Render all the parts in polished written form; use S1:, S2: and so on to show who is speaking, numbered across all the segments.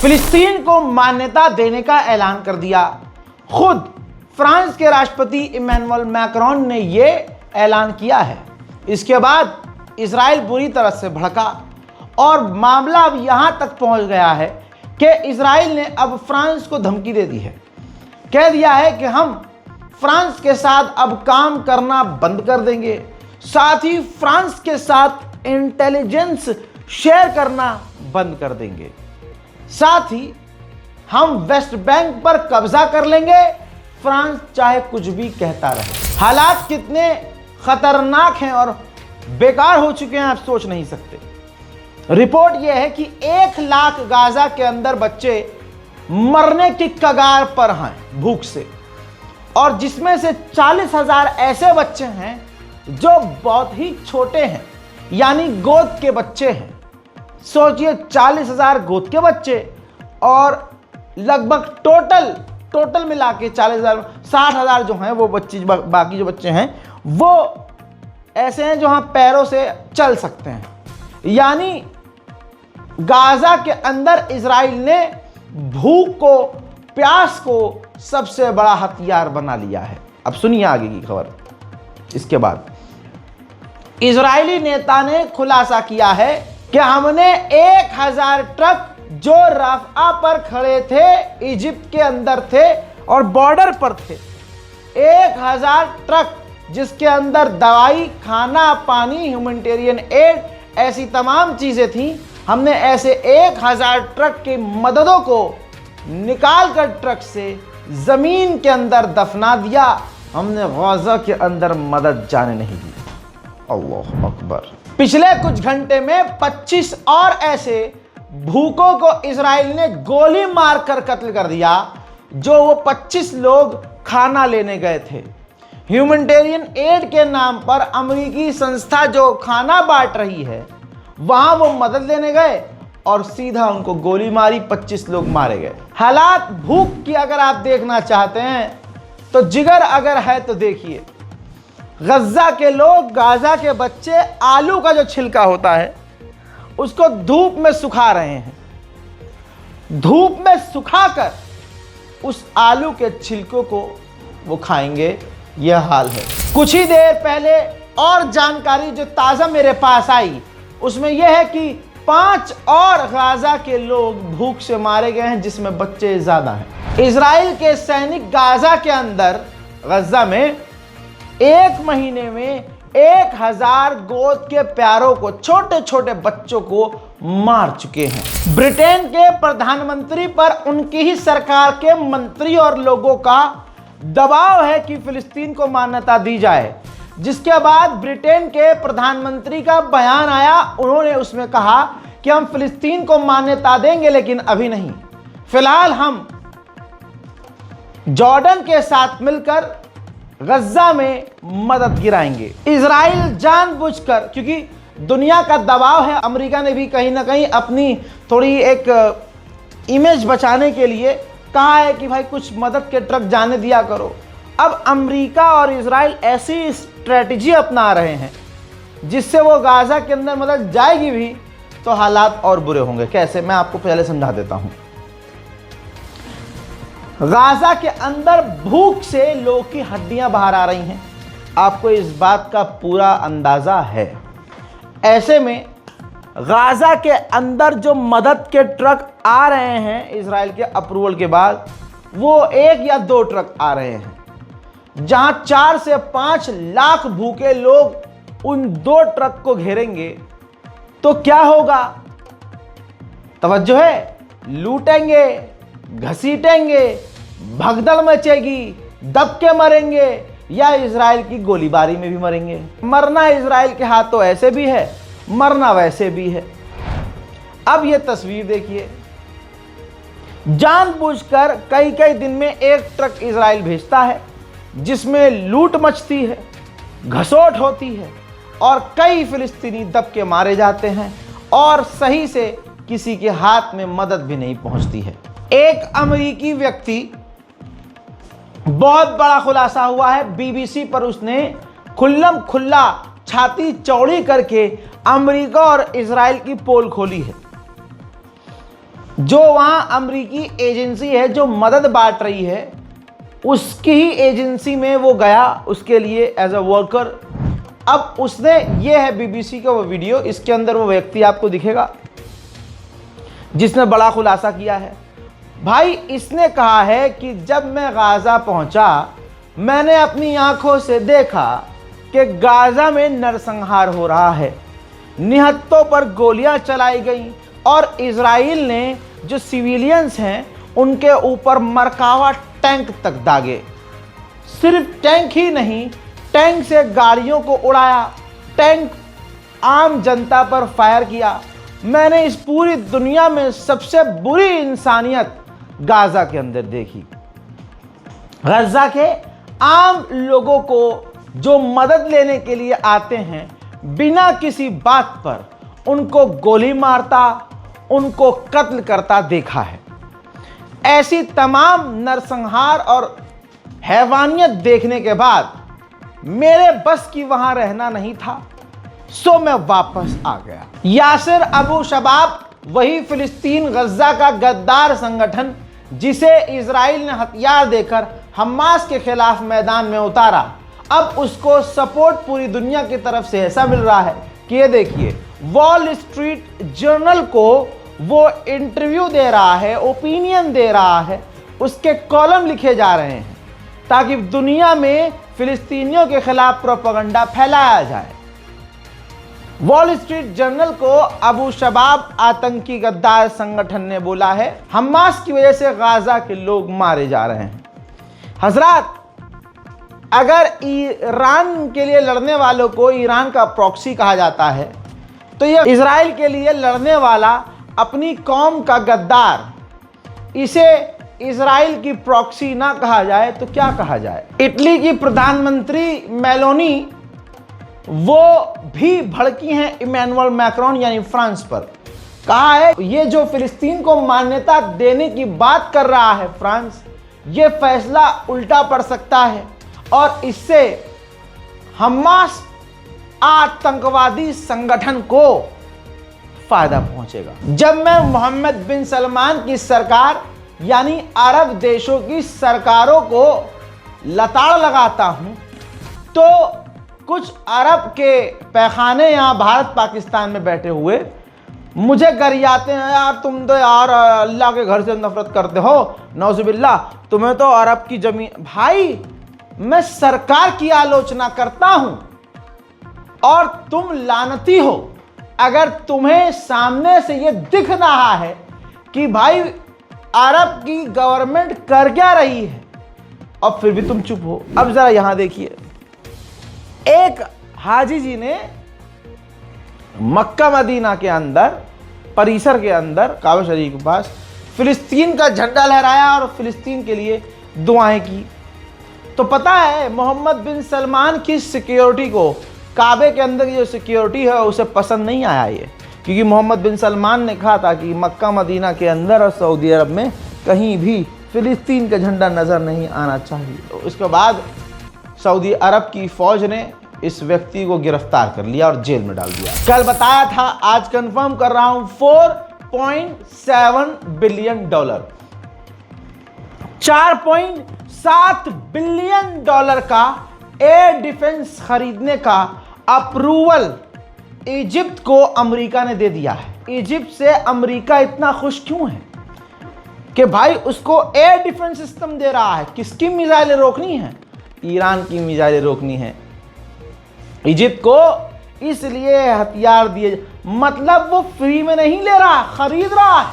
S1: फिलिस्तीन को मान्यता देने का ऐलान कर दिया। खुद फ्रांस के राष्ट्रपति इमैनुअल मैक्रोन ने यह ऐलान किया है। इसके बाद इजराइल बुरी तरह से भड़का और मामला अब यहां तक पहुंच गया है कि इजराइल ने अब फ्रांस को धमकी दे दी है। कह दिया है कि हम फ्रांस के साथ अब काम करना बंद कर देंगे, साथ ही फ्रांस के साथ इंटेलिजेंस शेयर करना बंद कर देंगे, साथ ही हम वेस्ट बैंक पर कब्जा कर लेंगे, फ्रांस चाहे कुछ भी कहता रहे। हालात कितने खतरनाक हैं और बेकार हो चुके हैं आप सोच नहीं सकते। रिपोर्ट यह है कि 1 लाख गाजा के अंदर बच्चे मरने की कगार पर हैं भूख से, और जिसमें से 40,000 ऐसे बच्चे हैं जो बहुत ही छोटे हैं, यानी गोद के बच्चे हैं। सोचिए 40,000 गोद के बच्चे और लगभग टोटल मिला के 40,000, 60,000 जो हैं वो बच्चे, बाकी जो बच्चे हैं वो ऐसे हैं जो हाँ पैरों से चल सकते हैं। यानी गाजा के अंदर इजराइल ने भूख को, प्यास को सबसे बड़ा हथियार बना लिया है। अब सुनिए आगे की खबर। इसके बाद इजरायली नेता ने खुलासा किया है कि हमने 1000 ट्रक जो राफा पर खड़े थे, इजिप्ट के अंदर थे और बॉर्डर पर थे, 1000 ट्रक जिसके अंदर दवाई, खाना, पानी, ह्यूमैनिटेरियन एड, ऐसी तमाम चीजें थी, हमने ऐसे 1000 ट्रक की मददों को निकाल कर ट्रक से जमीन के अंदर दफना दिया। हमने गाजा के अंदर मदद जाने नहीं दी। अल्लाह अकबर। पिछले कुछ घंटे में 25 और ऐसे भूखों को इजराइल ने गोली मारकर कत्ल कर दिया, जो वो 25 लोग खाना लेने गए थे। ह्यूमैनिटेरियन एड के नाम पर अमेरिकी संस्था जो खाना बांट रही है, वहां वो मदद लेने गए और सीधा उनको गोली मारी, 25 लोग मारे गए। हालात भूख की अगर आप देखना चाहते हैं तो जिगर अगर है तो देखिए, गज्जा के लोग, गाजा के बच्चे आलू का जो छिलका होता है उसको धूप में सुखा रहे हैं। धूप में सुखाकर उस आलू के छिलकों को वो खाएंगे, यह हाल है। कुछ ही देर पहले और जानकारी जो ताज़ा मेरे पास आई उसमें यह है कि 5 और गाजा के लोग भूख से मारे गए हैं, जिसमें बच्चे ज़्यादा हैं। इजराइल के सैनिक गाजा के अंदर, गज्जा में 1 महीने में 1000 गोद के प्यारों को, छोटे छोटे बच्चों को मार चुके हैं। ब्रिटेन के प्रधानमंत्री पर उनकी ही सरकार के मंत्री और लोगों का दबाव है कि फिलिस्तीन को मान्यता दी जाए, जिसके बाद ब्रिटेन के प्रधानमंत्री का बयान आया। उन्होंने उसमें कहा कि हम फिलिस्तीन को मान्यता देंगे, लेकिन अभी नहीं, फिलहाल हम जॉर्डन के साथ मिलकर गज्जा में मदद गिराएंगे। इजराइल जानबूझकर, क्योंकि दुनिया का दबाव है, अमेरिका ने भी कहीं ना कहीं अपनी थोड़ी एक इमेज बचाने के लिए कहा है कि भाई कुछ मदद के ट्रक जाने दिया करो। अब अमेरिका और इजराइल ऐसी स्ट्रेटजी अपना रहे हैं जिससे वो गाजा के अंदर मदद जाएगी भी तो हालात और बुरे होंगे। कैसे, मैं आपको पहले समझा देता हूं। गाजा के अंदर भूख से लोगों की हड्डियां बाहर आ रही हैं, आपको इस बात का पूरा अंदाजा है। ऐसे में गाजा के अंदर जो मदद के ट्रक आ रहे हैं इजराइल के अप्रूवल के बाद, वो 1 या 2 ट्रक आ रहे हैं, जहां 4 से 5 लाख भूखे लोग उन 2 ट्रक को घेरेंगे तो क्या होगा? तवज्जो है, लूटेंगे, घसीटेंगे, भगदड़ मचेगी, दब के मरेंगे या इजराइल की गोलीबारी में भी मरेंगे। मरना इजराइल के हाथों ऐसे भी है, मरना वैसे भी है। अब ये तस्वीर देखिए, जानबूझकर कई दिन में 1 ट्रक इजराइल भेजता है जिसमें लूट मचती है, घसोट होती है और कई फिलिस्तीनी दब के मारे जाते हैं और सही से किसी के हाथ में मदद भी नहीं पहुंचती है। एक अमेरिकी व्यक्ति, बहुत बड़ा खुलासा हुआ है, बीबीसी पर उसने खुल्लम खुल्ला छाती चौड़ी करके अमेरिका और इजराइल की पोल खोली है। जो वहां अमेरिकी एजेंसी है जो मदद बांट रही है, उसकी ही एजेंसी में वो गया उसके लिए एज अ वर्कर। अब उसने, ये है बीबीसी का वो वीडियो, इसके अंदर वो व्यक्ति आपको दिखेगा जिसने बड़ा खुलासा किया है। भाई इसने कहा है कि जब मैं गाज़ा पहुंचा, मैंने अपनी आंखों से देखा कि गाज़ा में नरसंहार हो रहा है, निहत्तों पर गोलियां चलाई गई और इजराइल ने जो सिविलियंस हैं उनके ऊपर मरकावा टैंक तक दागे। सिर्फ टैंक ही नहीं, टैंक से गाड़ियों को उड़ाया, टैंक आम जनता पर फायर किया। मैंने इस पूरी दुनिया में सबसे बुरी इंसानियत गाज़ा के अंदर देखी। गाज़ा के आम लोगों को जो मदद लेने के लिए आते हैं, बिना किसी बात पर उनको गोली मारता, उनको कत्ल करता देखा है। ऐसी तमाम नरसंहार और हैवानियत देखने के बाद मेरे बस की वहां रहना नहीं था, सो मैं वापस आ गया। यासिर अबू शबाब, वही फिलिस्तीन गज्जा का गद्दार संगठन जिसे इजराइल ने हथियार देकर हमास के खिलाफ मैदान में उतारा, अब उसको सपोर्ट पूरी दुनिया की तरफ से ऐसा मिल रहा है कि ये देखिए, वॉल स्ट्रीट जर्नल को वो इंटरव्यू दे रहा है, ओपिनियन दे रहा है, उसके कॉलम लिखे जा रहे हैं ताकि दुनिया में फिलिस्तीनियों के खिलाफ प्रोपेगेंडा फैलाया जाए। वॉल स्ट्रीट जर्नल को अबू शबाब आतंकी गद्दार संगठन ने बोला है, हमास की वजह से गाज़ा के लोग मारे जा रहे हैं। हजरात, अगर ईरान के लिए लड़ने वालों को ईरान का प्रॉक्सी कहा जाता है, तो ये इजराइल के लिए लड़ने वाला अपनी कौम का गद्दार, इसे इजराइल की प्रॉक्सी ना कहा जाए तो क्या कहा जाए। इटली की प्रधानमंत्री मेलोनी, वो भी भड़की हैं इमैनुअल मैक्रोन यानी फ्रांस पर। कहा है ये जो फिलिस्तीन को मान्यता देने की बात कर रहा है फ्रांस, ये फैसला उल्टा पड़ सकता है और इससे हमास आतंकवादी संगठन को फायदा पहुंचेगा। जब मैं मोहम्मद बिन सलमान की सरकार यानी अरब देशों की सरकारों को लताड़ लगाता हूं, तो कुछ अरब के पैखाने यहाँ भारत पाकिस्तान में बैठे हुए मुझे गरियाते हैं, यार तुम तो यार अल्लाह के घर से नफरत करते हो, नौजुबिल्लाह, तुम्हें तो अरब की जमीन। भाई मैं सरकार की आलोचना करता हूं और तुम लानती हो। अगर तुम्हें सामने से ये दिख रहा है कि भाई अरब की गवर्नमेंट कर क्या रही है और फिर भी तुम चुप हो। अब जरा यहां देखिए, एक हाजी जी ने मक्का मदीना के अंदर, परिसर के अंदर, काबा शरीफ के पास फिलिस्तीन का झंडा लहराया और फिलिस्तीन के लिए दुआएं की। तो पता है मोहम्मद बिन सलमान की सिक्योरिटी को, काबे के अंदर की जो सिक्योरिटी है उसे पसंद नहीं आया ये, क्योंकि मोहम्मद बिन सलमान ने कहा था कि मक्का मदीना के अंदर और सऊदी अरब में कहीं भी फिलिस्तीन का झंडा नज़र नहीं आना चाहिए। तो इसके बाद सऊदी अरब की फ़ौज ने इस व्यक्ति को गिरफ्तार कर लिया और जेल में डाल दिया। कल बताया था, आज कंफर्म कर रहा हूं, $4.7 बिलियन, $4.7 बिलियन का एयर डिफेंस खरीदने का अप्रूवल इजिप्ट को अमेरिका ने दे दिया है। इजिप्ट से अमेरिका इतना खुश क्यों है कि भाई उसको एयर डिफेंस सिस्टम दे रहा है। किसकी मिसाइलें रोकनी है? ईरान की मिसाइलें रोकनी है। इजिप्ट को इसलिए हथियार दिए, मतलब वो फ्री में नहीं ले रहा, खरीद रहा है।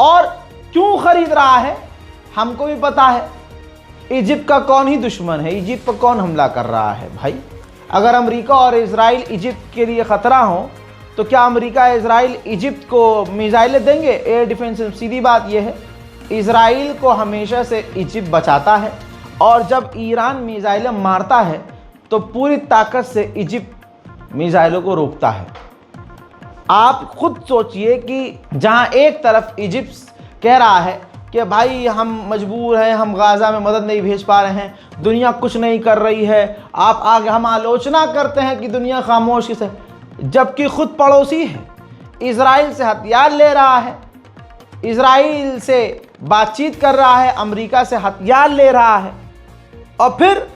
S1: और क्यों खरीद रहा है हमको भी पता है। इजिप्ट का कौन ही दुश्मन है, इजिप्ट पर कौन हमला कर रहा है भाई। अगर अमेरिका और इजराइल इजिप्ट के लिए ख़तरा हो तो क्या अमेरिका इजराइल इजिप्ट को मिसाइलें देंगे, एयर डिफेंस? सीधी बात यह है, इजराइल को हमेशा से इजिप्ट बचाता है और जब ईरान मिसाइलें मारता है तो पूरी ताकत से इजिप्ट मिसाइलों को रोकता है। आप खुद सोचिए कि जहां एक तरफ इजिप्ट कह रहा है कि भाई हम मजबूर हैं, हम गाज़ा में मदद नहीं भेज पा रहे हैं, दुनिया कुछ नहीं कर रही है, आप आगे, हम आलोचना करते हैं कि दुनिया खामोश किस है, जबकि खुद पड़ोसी है। इजराइल से हथियार ले रहा है, इजराइल से बातचीत कर रहा है, अमेरिका से हथियार ले रहा है, और फिर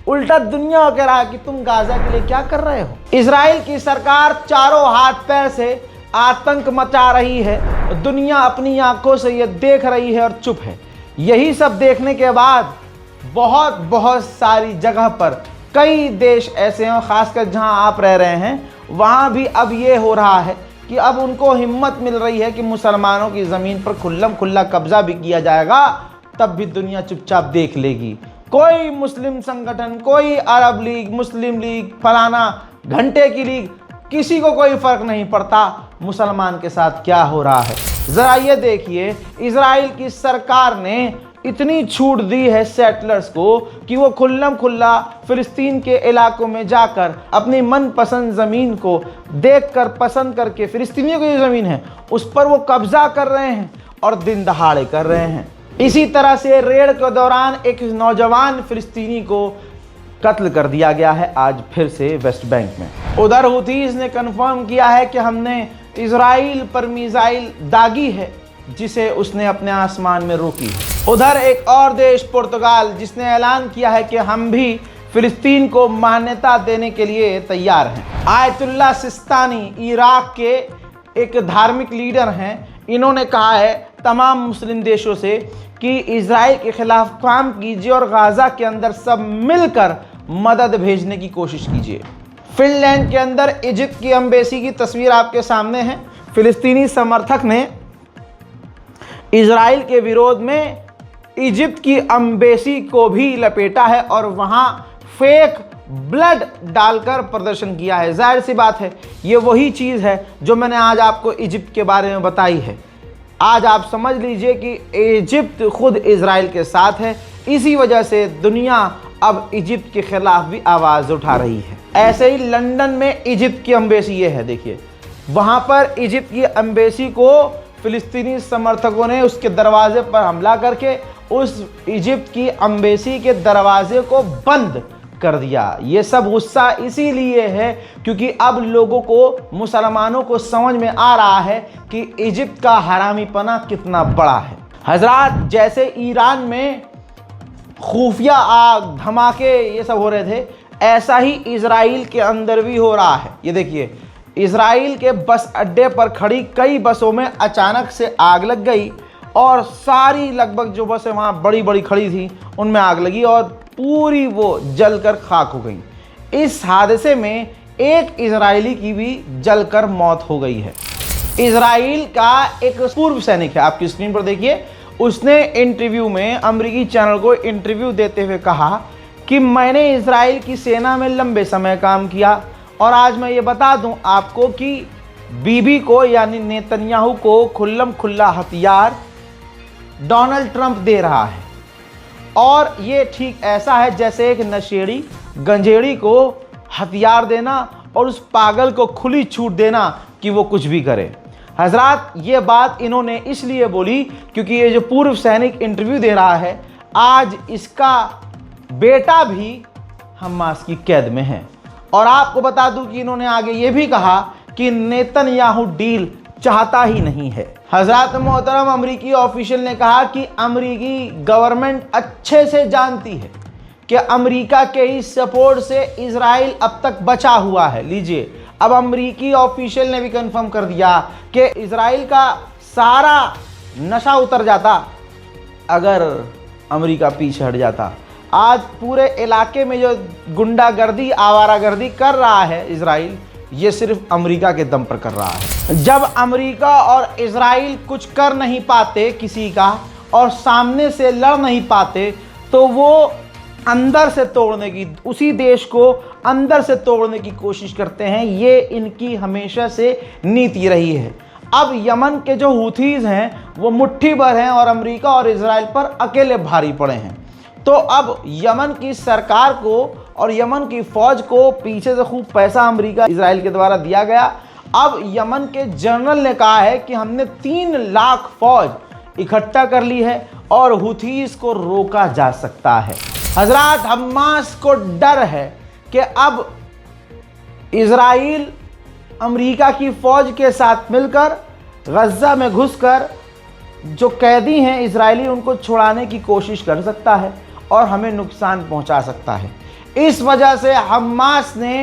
S1: उल्टा दुनिया कह रहा है कि तुम गाजा के लिए क्या कर रहे हो। इजराइल की सरकार चारों हाथ पैर से आतंक मचा रही है, दुनिया अपनी आंखों से ये देख रही है और चुप है। यही सब देखने के बाद बहुत सारी जगह पर कई देश ऐसे हैं, खासकर जहां आप रह रहे हैं वहां भी अब ये हो रहा है कि अब उनको हिम्मत मिल रही है कि मुसलमानों की ज़मीन पर खुल्लम खुल्ला कब्जा भी किया जाएगा, तब भी दुनिया चुपचाप देख लेगी। कोई मुस्लिम संगठन, कोई अरब लीग, मुस्लिम लीग, फलाना घंटे की लीग, किसी को कोई फर्क नहीं पड़ता मुसलमान के साथ क्या हो रहा है। ज़रा ये देखिए, इजराइल की सरकार ने इतनी छूट दी है सेटलर्स को कि वो खुल्लम खुल्ला फिलिस्तीन के इलाकों में जाकर अपनी मनपसंद ज़मीन को देखकर पसंद करके, फिलिस्तीनियों की जो ज़मीन है उस पर वो कब्जा कर रहे हैं और दिन दहाड़े कर रहे हैं। इसी तरह से रेड के दौरान एक नौजवान फिलिस्तीनी को कत्ल कर दिया गया है आज फिर से वेस्ट बैंक में। उधर हुथीज़ ने कन्फर्म किया है कि हमने इजराइल पर मिसाइल दागी है जिसे उसने अपने आसमान में रोकी है। उधर एक और देश पुर्तगाल, जिसने ऐलान किया है कि हम भी फिलिस्तीन को मान्यता देने के लिए तैयार हैं। आयतुल्लाह सिस्तानी इराक के एक धार्मिक लीडर हैं, इन्होंने कहा है तमाम मुस्लिम देशों से कि इजराइल के खिलाफ काम कीजिए और गाज़ा के अंदर सब मिलकर मदद भेजने की कोशिश कीजिए। फिनलैंड के अंदर इजिप्ट की एम्बेसी की तस्वीर आपके सामने है। फिलिस्तीनी समर्थक ने इजराइल के विरोध में इजिप्ट की एम्बेसी को भी लपेटा है और वहां फेक ब्लड डालकर प्रदर्शन किया है। जाहिर सी बात है, ये वही चीज़ है जो मैंने आज आपको इजिप्ट के बारे में बताई है। आज आप समझ लीजिए कि इजिप्ट खुद इजराइल के साथ है, इसी वजह से दुनिया अब इजिप्ट के खिलाफ भी आवाज़ उठा रही है। ऐसे ही लंदन में इजिप्ट की एम्बेसी ये है, देखिए वहाँ पर इजिप्ट की एम्बेसी को फिलिस्तीनी समर्थकों ने उसके दरवाजे पर हमला करके उस इजिप्ट की एम्बेसी के दरवाजे को बंद कर दिया। ये सब गुस्सा इसीलिए है क्योंकि अब लोगों को, मुसलमानों को समझ में आ रहा है कि इजिप्ट का हरामीपना कितना बड़ा है। हजरात, जैसे ईरान में खुफिया आग, धमाके ये सब हो रहे थे, ऐसा ही इजराइल के अंदर भी हो रहा है। ये देखिए, इजराइल के बस अड्डे पर खड़ी कई बसों में अचानक से आग लग गई और सारी लगभग जो बसें वहाँ बड़ी बड़ी खड़ी थी उनमें आग लगी और पूरी वो जलकर खाक हो गई। इस हादसे में एक इजरायली की भी जलकर मौत हो गई है। इजराइल का एक पूर्व सैनिक है, आपकी स्क्रीन पर देखिए, उसने इंटरव्यू में, अमेरिकी चैनल को इंटरव्यू देते हुए कहा कि मैंने इजराइल की सेना में लंबे समय काम किया और आज मैं ये बता दूं आपको कि बीबी को यानी नेतन्याहू को खुल्लम खुल्ला हथियार डोनाल्ड ट्रंप दे रहा है और ये ठीक ऐसा है जैसे एक नशेड़ी गंजेड़ी को हथियार देना और उस पागल को खुली छूट देना कि वो कुछ भी करे। हजरात, ये बात इन्होंने इसलिए बोली क्योंकि ये जो पूर्व सैनिक इंटरव्यू दे रहा है, आज इसका बेटा भी हमास की कैद में है। और आपको बता दूं कि इन्होंने आगे ये भी कहा कि नेतन्याहू डील चाहता ही नहीं है। हजरत मोहतरम अमरीकी ऑफिशियल ने कहा कि अमरीकी गवर्नमेंट अच्छे से जानती है कि अमेरिका के ही सपोर्ट से इजराइल अब तक बचा हुआ है। लीजिए, अब अमरीकी ऑफिशियल ने भी कंफर्म कर दिया कि इजराइल का सारा नशा उतर जाता अगर अमेरिका पीछे हट जाता। आज पूरे इलाके में जो गुंडागर्दी, आवारागर्दी कर रहा है इजराइल, ये सिर्फ अमेरिका के दम पर कर रहा है। जब अमेरिका और इजराइल कुछ कर नहीं पाते किसी का और सामने से लड़ नहीं पाते, तो वो अंदर से तोड़ने की, उसी देश को अंदर से तोड़ने की कोशिश करते हैं। ये इनकी हमेशा से नीति रही है। अब यमन के जो हुथीज़ हैं वो मुट्ठी भर हैं और अमेरिका और इजराइल पर अकेले भारी पड़े हैं। तो अब यमन की सरकार को और यमन की फ़ौज को पीछे से खूब पैसा अमेरिका इजराइल के द्वारा दिया गया। अब यमन के जनरल ने कहा है कि हमने 3 लाख फ़ौज इकट्ठा कर ली है और हुथीज़ को रोका जा सकता है। हजरात, हमास को डर है कि अब इजराइल अमेरिका की फ़ौज के साथ मिलकर गज़ा में घुसकर जो कैदी हैं इजरायली उनको छुड़ाने की कोशिश कर सकता है और हमें नुकसान पहुंचा सकता है। इस वजह से हमास ने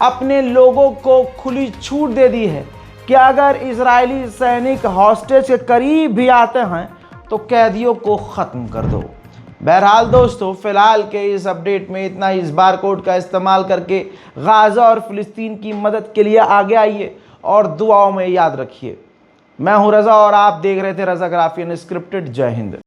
S1: अपने लोगों को खुली छूट दे दी है कि अगर इजरायली सैनिक हॉस्टेज के करीब भी आते हैं तो कैदियों को ख़त्म कर दो। बहरहाल दोस्तों, फ़िलहाल के इस अपडेट में इतना ही। इस बारकोड का इस्तेमाल करके गाज़ा और फ़िलिस्तीन की मदद के लिए आगे आइए और दुआओं में याद रखिए। मैं हूं रज़ा और आप देख रहे थे रज़ा ग्राफी अनस्क्रिप्टेड। जय हिंद।